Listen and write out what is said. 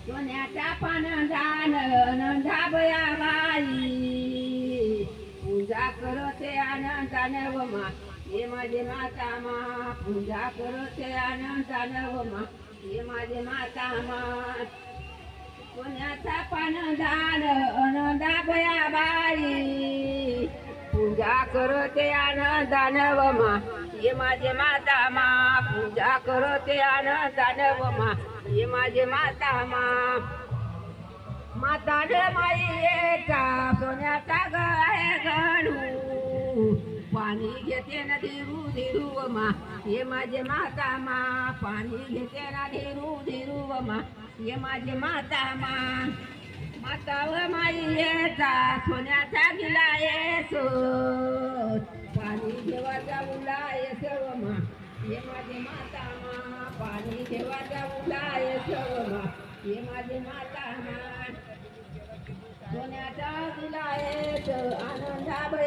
सोन्याच्या पानदान नंदाबया बाई पूजा करते आनंदाने व मा हे माझे माता मा पूजा करते आनंदाने व मा हे माझे माता मा सोन्याचा पानदान नंदाबया बाई पूजा करते आनंदाने व मा हे माझे माता मा पूजा करते आनंदाने व मा हे माझे माता मा माता रे माईचा सोन्याचा गळे घालू पाणी घेते ना धीरू धीरू व मा हे माझे माता मा पाणी घेते ना धीरू धीरू व मा हे माझे माता मा माता व माईचा सोन्याचा गिलास पाणी घेवायचा उलायस व मा हे माझे माता मा पाणी घेवायचा उलायस व मा हे माझे माता मा सोन्याचा गिलास आनंदाबया